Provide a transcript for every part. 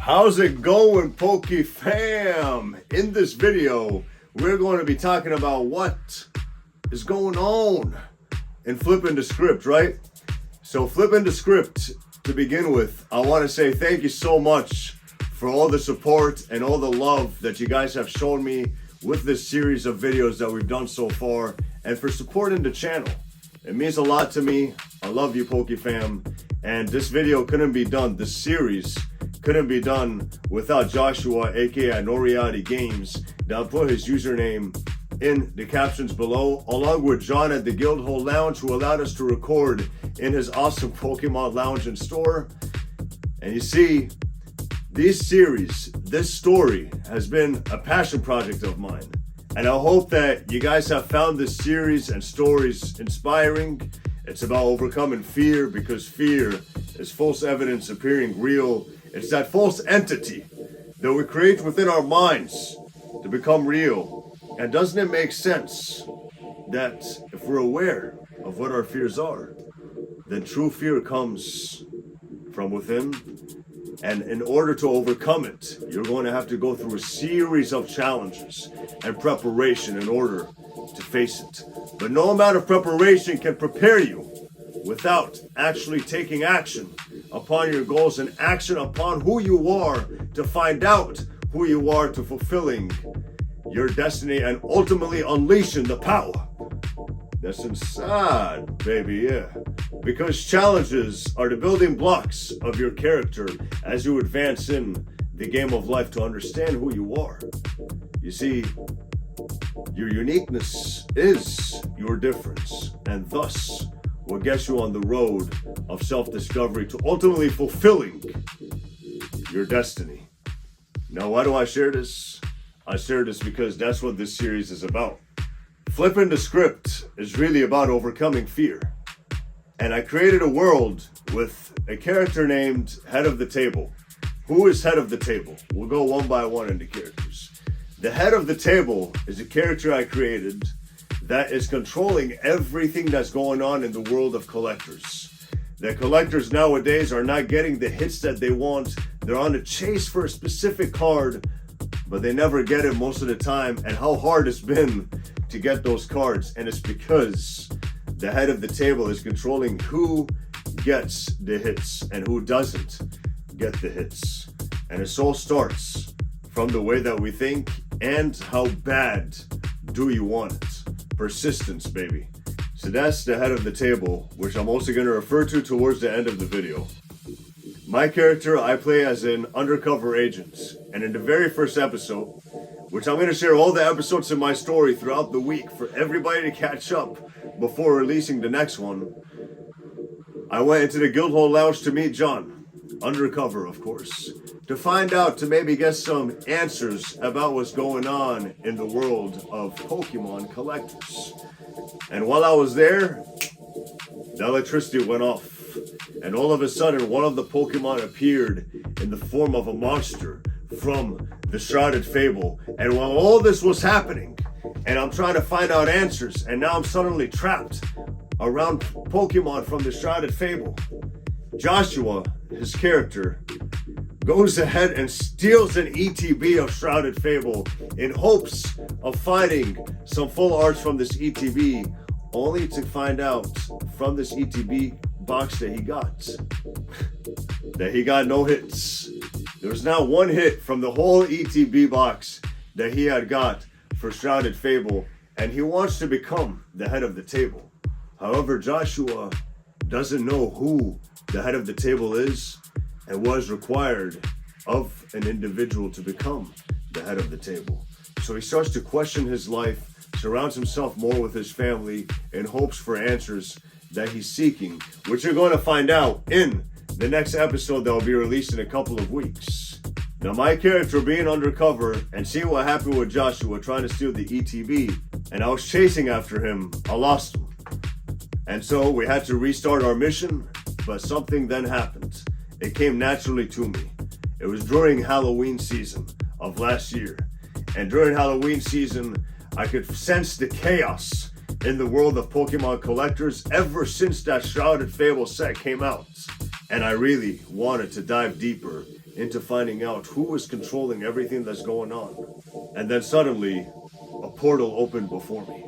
How's it going, Poke fam? In this video, we're going to be talking about what is going on in Flippin The Script, right? So Flippin The Script, to begin with, I want to say thank you so much for all the support and all the love that you guys have shown me with this series of videos that we've done so far, and for supporting the channel. It means a lot to me. I love you, Poke fam. And this video couldn't be done, this series couldn't be done without Joshua, aka Noriati Games. Now put his username in the captions below, along with John at the Guildhall Lounge, who allowed us to record in his awesome Pokemon lounge and store. And you see, this series, this story has been a passion project of mine. And I hope that you guys have found this series and stories inspiring. It's about overcoming fear, because fear is false evidence appearing real. It's that false entity that we create within our minds to become real. And doesn't it make sense that if we're aware of what our fears are, then true fear comes from within? And in order to overcome it, you're going to have to go through a series of challenges and preparation in order to face it. But no amount of preparation can prepare you without actually taking action upon your goals and action upon who you are to find out who you are, to fulfilling your destiny and ultimately unleashing the power that's inside, baby, yeah. Because challenges are the building blocks of your character as you advance in the game of life to understand who you are. You see, your uniqueness is your difference, and thus will get you on the road of self-discovery to ultimately fulfilling your destiny. Now, why do I share this? I share this because that's what this series is about. Flippin The Script is really about overcoming fear. And I created a world with a character named Head of the Table. Who is Head of the Table? We'll go one by one into characters. The Head of the Table is a character I created that is controlling everything that's going on in the world of collectors. The collectors nowadays are not getting the hits that they want. They're on a chase for a specific card, but they never get it most of the time. And how hard it's been to get those cards. And it's because the Head of the Table is controlling who gets the hits and who doesn't get the hits. And it all starts from the way that we think and how bad do you want it. Persistence, baby. So that's the Head of the Table, which I'm also going to refer to towards the end of the video. My character, I play as an undercover agent. And in the very first episode, which I'm going to share all the episodes in my story throughout the week for everybody to catch up before releasing the next one, I went into the Guildhall Lounge to meet John, undercover of course, to find out, to maybe get some answers about what's going on in the world of Pokemon collectors. And while I was there, the electricity went off. And all of a sudden, one of the Pokemon appeared in the form of a monster from the Shrouded Fable. And while all this was happening, and I'm trying to find out answers, and now I'm suddenly trapped around Pokemon from the Shrouded Fable, Joshua, his character, goes ahead and steals an ETB of Shrouded Fable in hopes of finding some full arts from this ETB, only to find out from this ETB box that he got no hits. There was not one hit from the whole ETB box that he had got for Shrouded Fable, and he wants to become the Head of the Table. However, Joshua doesn't know who the Head of the Table is and what is required of an individual to become the Head of the Table. So he starts to question his life, surrounds himself more with his family in hopes for answers that he's seeking, which you're going to find out in the next episode that will be released in a couple of weeks. Now, my character being undercover and seeing what happened with Joshua trying to steal the ETB, and I was chasing after him, I lost him. And so we had to restart our mission, but something then happened. It came naturally to me. It was during Halloween season of last year. And during Halloween season, I could sense the chaos in the world of Pokemon collectors ever since that Shrouded Fable set came out. And I really wanted to dive deeper into finding out who was controlling everything that's going on. And then suddenly, a portal opened before me.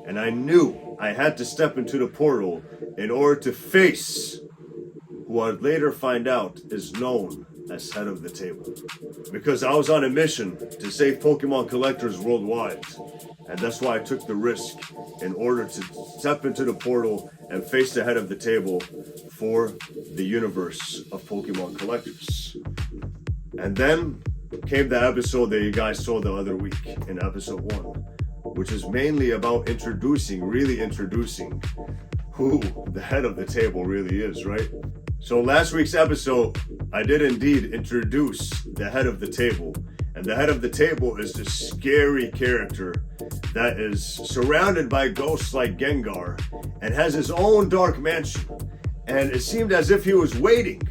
And I knew I had to step into the portal in order to face who I'd later find out is known as head of the table. Because I was on a mission to save Pokemon collectors worldwide. And that's why I took the risk in order to step into the portal and face the head of the table for the universe of Pokemon collectors. And then came the episode that you guys saw the other week in episode 1, which is mainly about really introducing who the head of the table really is, right? So last week's episode, I did indeed introduce the head of the table. And the head of the table is this scary character that is surrounded by ghosts like Gengar and has his own dark mansion. And it seemed as if he was waiting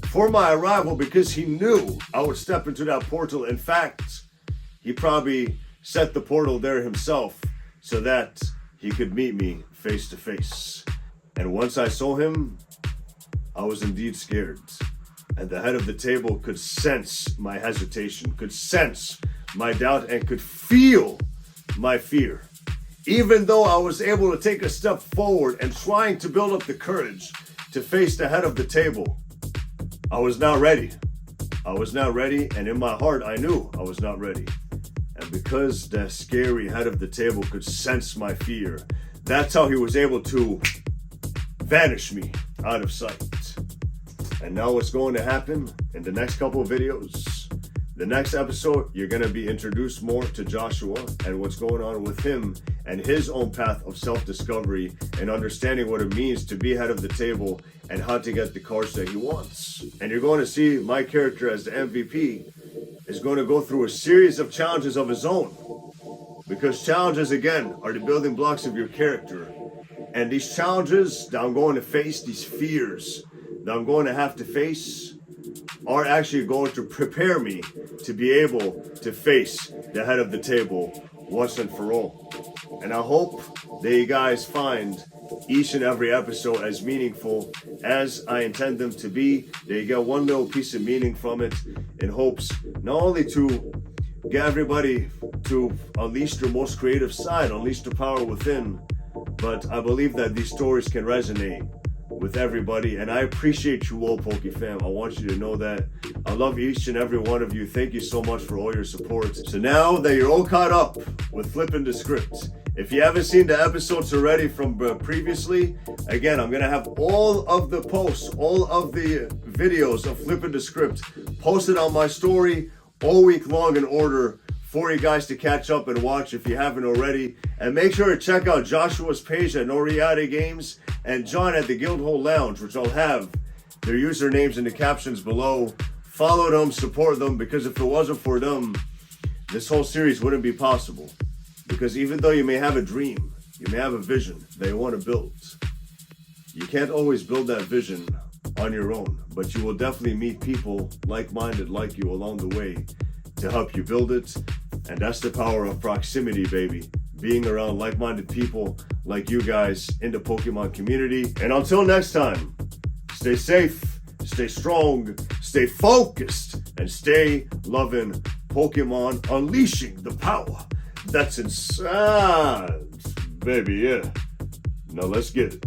for my arrival because he knew I would step into that portal. In fact, he probably set the portal there himself so that he could meet me face to face. And once I saw him, I was indeed scared. And the head of the table could sense my hesitation, could sense my doubt, and could feel my fear. Even though I was able to take a step forward and trying to build up the courage to face the head of the table, I was not ready. I was not ready, and in my heart, I knew I was not ready. And because the scary head of the table could sense my fear, that's how he was able to vanish me out of sight. And now what's going to happen in the next couple of videos, the next episode, you're going to be introduced more to Joshua and what's going on with him and his own path of self-discovery and understanding what it means to be head of the table and how to get the cards that he wants. And you're going to see my character as the MVP is going to go through a series of challenges of his own. Because challenges, again, are the building blocks of your character. And these challenges that I'm going to face, these fears that I'm going to have to face, are actually going to prepare me to be able to face the head of the table once and for all. And I hope that you guys find each and every episode as meaningful as I intend them to be. That you get one little piece of meaning from it in hopes not only to get everybody to unleash their most creative side, unleash the power within, but I believe that these stories can resonate with everybody, and I appreciate you all, Poke fam. I want you to know that I love each and every one of you. Thank you so much for all your support. So now that you're all caught up with Flippin The Script, if you haven't seen the episodes already from previously, again, I'm gonna have all of the posts, all of the videos of Flippin The Script posted on my story all week long in order for you guys to catch up and watch if you haven't already. And make sure to check out Joshua's page at Noriade Games and John at the Guildhall Lounge, which I'll have their usernames in the captions below. Follow them, support them, because if it wasn't for them, this whole series wouldn't be possible. Because even though you may have a dream, you may have a vision that you want to build, you can't always build that vision on your own, but you will definitely meet people like-minded like you along the way to help you build it. And that's the power of proximity, baby. Being around like-minded people like you guys in the Pokemon community. And until next time, stay safe, stay strong, stay focused, and stay loving Pokemon, unleashing the power that's inside, baby, yeah. Now let's get it.